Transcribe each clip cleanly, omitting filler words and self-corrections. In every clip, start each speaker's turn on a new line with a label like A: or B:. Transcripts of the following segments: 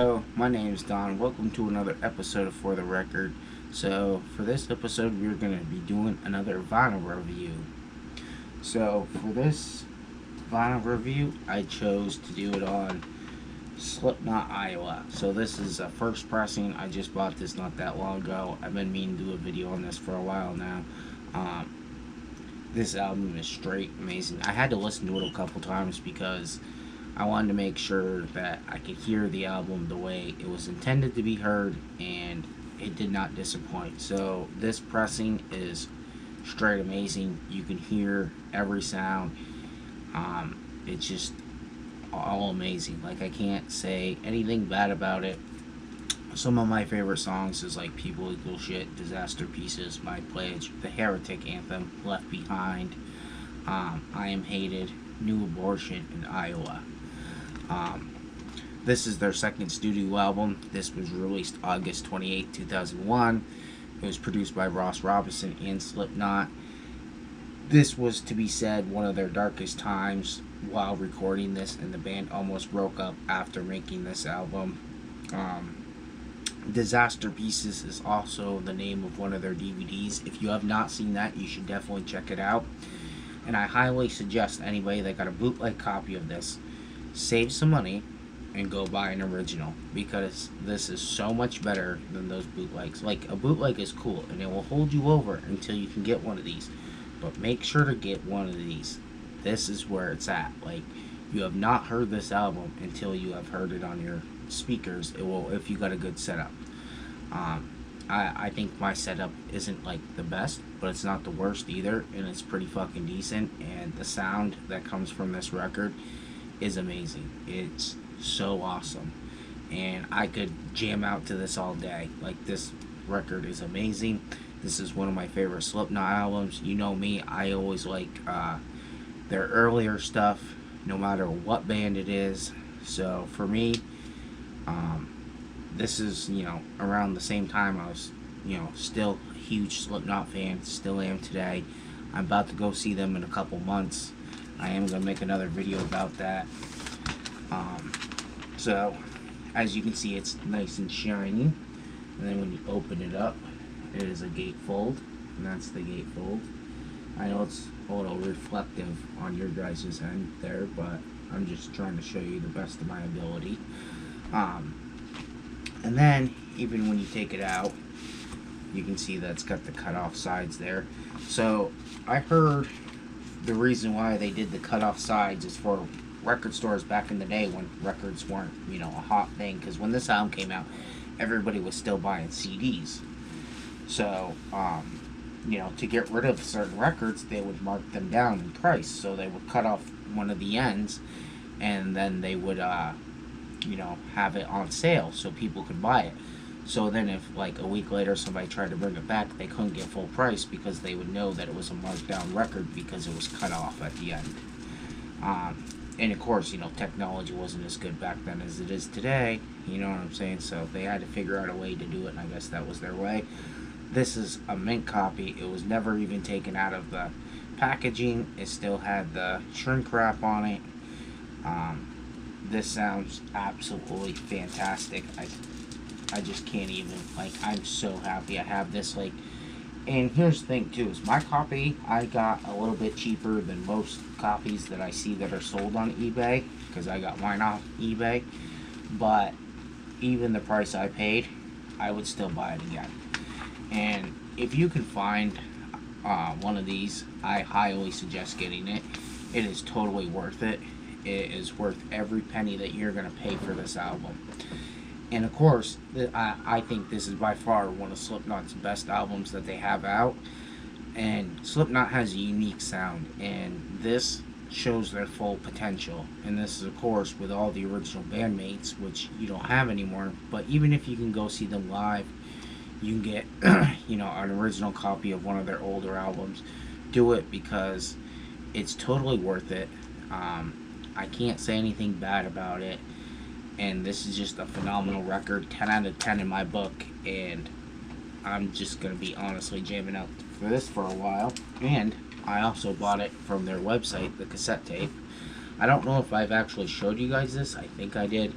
A: Hello, my name is Don. Welcome to another episode of For the Record. So, for this episode, we're going to be doing another vinyl review. So, for this vinyl review, I chose to do it on Slipknot Iowa. So, this is a first pressing. I just bought this not that long ago. I've been meaning to do a video on this for a while now. This album is straight amazing. I had to listen to it a couple times because I wanted to make sure that I could hear the album the way it was intended to be heard, and it did not disappoint. So this pressing is straight amazing. You can hear every sound. It's just all amazing. Like, I can't say anything bad about it. Some of my favorite songs is like People Equal Shit, Disaster Pieces, My Pledge, The Heretic Anthem, Left Behind, I Am Hated, New Abortion, and Iowa. This is their second studio album. This was released August 28, 2001. It was produced by Ross Robinson and Slipknot. This was, to be said, one of their darkest times while recording this, and the band almost broke up after making this album. Disaster Pieces is also the name of one of their DVDs. If you have not seen that, you should definitely check it out. And I highly suggest anybody that got a bootleg copy of this, save some money and go buy an original, because this is so much better than those bootlegs. Like, a bootleg is cool and it will hold you over until you can get one of these, but make sure to get one of these. This is where it's at. Like, you have not heard this album until you have heard it on your speakers. It will, if you got a good setup. I think my setup isn't like the best, but it's not the worst either, and it's pretty fucking decent. And the sound that comes from this record is amazing. It's so awesome, and I could jam out to this all day. Like, this record is amazing. This is one of my favorite Slipknot albums. You know me, I always like their earlier stuff, no matter what band it is. So for me, this is, around the same time I was, still a huge Slipknot fan, still am today. I'm about to go see them in a couple months. I am going to make another video about that. So, as you can see, it's nice and shiny. And then when you open it up, it is a gatefold. And that's the gatefold. I know it's a little reflective on your guys' end there, but I'm just trying to show you the best of my ability. And then, even when you take it out, you can see that it's got the cut-off sides there. So, I heard the reason why they did the cut-off sides is for record stores back in the day when records weren't, a hot thing. Because when this album came out, everybody was still buying CDs. So, to get rid of certain records, they would mark them down in price. So they would cut off one of the ends, and then they would, have it on sale so people could buy it. So then if, like, a week later somebody tried to bring it back, they couldn't get full price because they would know that it was a marked down record because it was cut off at the end. And of course, technology wasn't as good back then as it is today, you know what I'm saying? So they had to figure out a way to do it, and I guess that was their way. This is a mint copy. It was never even taken out of the packaging. It still had the shrink wrap on it. This sounds absolutely fantastic. I just can't even, I'm so happy I have this, and here's the thing too, is my copy I got a little bit cheaper than most copies that I see that are sold on eBay, because I got mine off eBay, but even the price I paid, I would still buy it again. And if you can find one of these, I highly suggest getting it. It is totally worth it. It is worth every penny that you're going to pay for this album. And of course, I think this is by far one of Slipknot's best albums that they have out. And Slipknot has a unique sound, and this shows their full potential. And this is, of course, with all the original bandmates, which you don't have anymore. But even if you can go see them live, you can get, an original copy of one of their older albums. Do it, because it's totally worth it. I can't say anything bad about it. And this is just a phenomenal record, 10 out of 10 in my book, and I'm just going to be honestly jamming out for this for a while. And I also bought it from their website, the cassette tape. I don't know if I've actually showed you guys this. I think I did.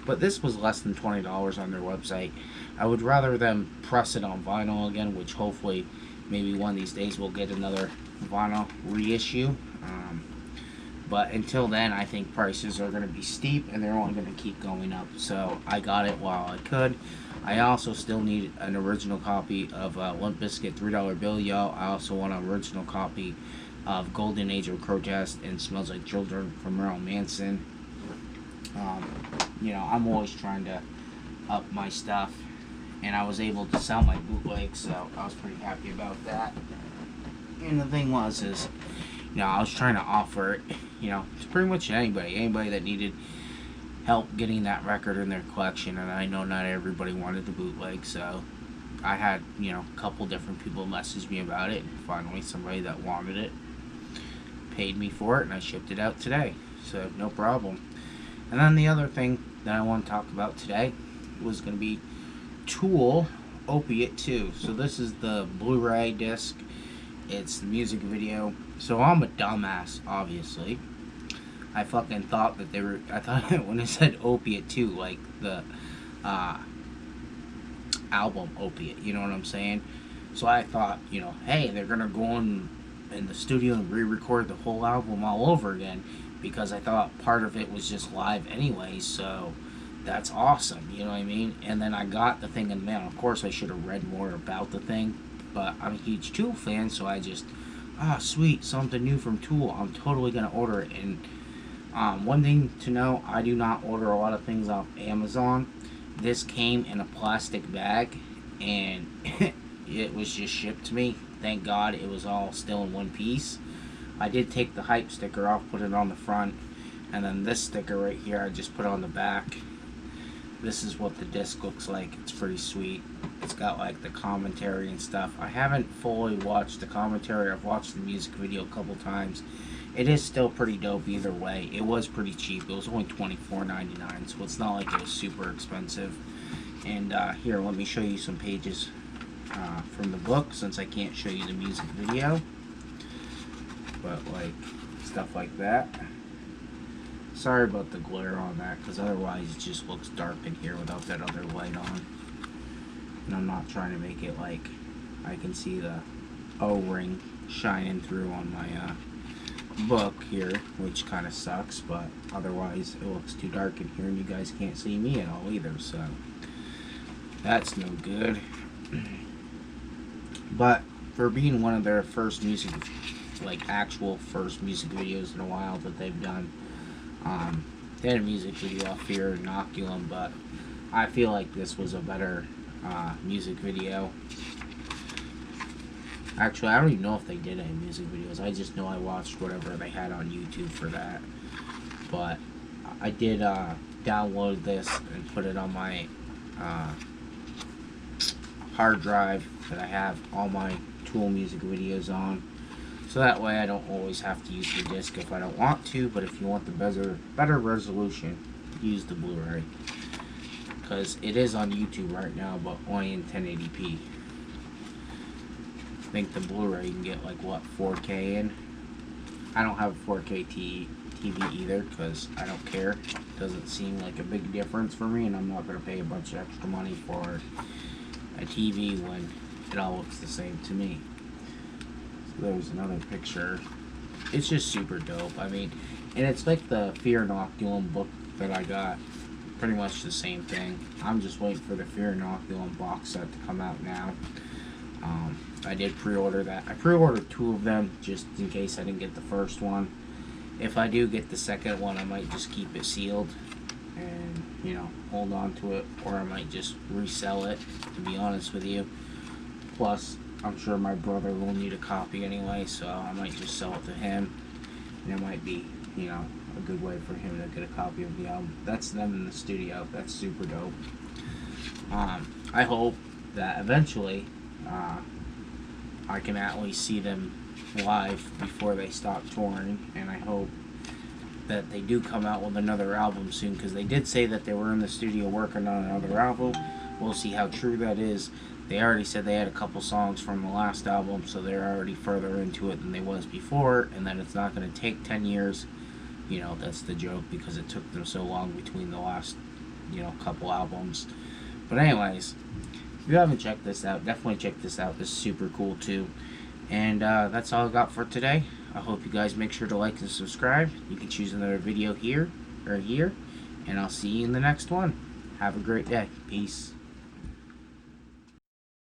A: But this was less than $20 on their website. I would rather them press it on vinyl again, which hopefully maybe one of these days we'll get another vinyl reissue. But until then, I think prices are going to be steep and they're only going to keep going up. So I got it while I could. I also still need an original copy of Limp Bizkit $3 Bill, y'all. I also want an original copy of Golden Age of Protest and Smells Like Children from Marilyn Manson. You know, I'm always trying to up my stuff, and I was able to sell my bootlegs, so I was pretty happy about that. And the thing was, is, you know, I was trying to offer it, you know, to pretty much anybody that needed help getting that record in their collection, and I know not everybody wanted the bootleg, so I had, you know, a couple different people message me about it, and finally somebody that wanted it paid me for it, and I shipped it out today, so no problem. And then the other thing that I want to talk about today was going to be TOOL Opiate 2. So this is the Blu-ray disc. It's the music video. So I'm a dumbass, obviously. I fucking thought that they were... I thought when it said Opiate 2, like the album Opiate, you know what I'm saying? So I thought, you know, hey, they're going to go in the studio and re-record the whole album all over again, because I thought part of it was just live anyway, so that's awesome, you know what I mean? And then I got the thing in the mail. Of course, I should have read more about the thing, but I'm a huge Tool fan, so I just, sweet, something new from Tool. I'm totally going to order it. And one thing to know, I do not order a lot of things off Amazon. This came in a plastic bag, and it was just shipped to me. Thank God it was all still in one piece. I did take the hype sticker off, put it on the front, and then this sticker right here I just put on the back. This is what the disc looks like. It's pretty sweet. It's got like the commentary and stuff. I haven't fully watched the commentary. I've watched the music video a couple times. It is still pretty dope either way. It was pretty cheap. It was only $24.99, so it's not like it was super expensive. And here, let me show you some pages from the book, since I can't show you the music video. But like stuff like that. Sorry about the glare on that, because otherwise it just looks dark in here without that other light on. And I'm not trying to make it like I can see the O-ring shining through on my book here, which kind of sucks, but otherwise it looks too dark in here and you guys can't see me at all either, so that's no good. But for being one of their first music, like actual first music videos in a while that they've done, they had a music video off Fear Inoculum, but I feel like this was a better music video. Actually, I don't even know if they did any music videos. I just know I watched whatever they had on YouTube for that. But I did download this and put it on my hard drive that I have all my Tool music videos on. So that way I don't always have to use the disc if I don't want to, but if you want the better resolution, use the Blu-ray. Because it is on YouTube right now, but only in 1080p. I think the Blu-ray you can get like, what, 4K in? I don't have a 4K TV either, because I don't care. It doesn't seem like a big difference for me, and I'm not going to pay a bunch of extra money for a TV when it all looks the same to me. There's another picture. It's just super dope. I mean, and it's like the Fear Inoculum book that I got. Pretty much the same thing. I'm just waiting for the Fear Inoculum box set to come out now. I did pre-order that. I pre-ordered 2 of them just in case I didn't get the first one. If I do get the second one, I might just keep it sealed and, you know, hold on to it, or I might just resell it, to be honest with you. Plus, I'm sure my brother will need a copy anyway, so I might just sell it to him. And it might be, you know, a good way for him to get a copy of the album. That's them in the studio. That's super dope. I hope that eventually I can at least see them live before they stop touring, and I hope that they do come out with another album soon, because they did say that they were in the studio working on another album. We'll see how true that is. They already said they had a couple songs from the last album, so they're already further into it than they was before, and then it's not going to take 10 years. You know, that's the joke, because it took them so long between the last you know, a couple albums. But anyways, if you haven't checked this out, definitely check this out. This is super cool too. And that's all I got for today. I hope you guys make sure to like and subscribe. You can choose another video here or here. And I'll see you in the next one. Have a great day. Peace.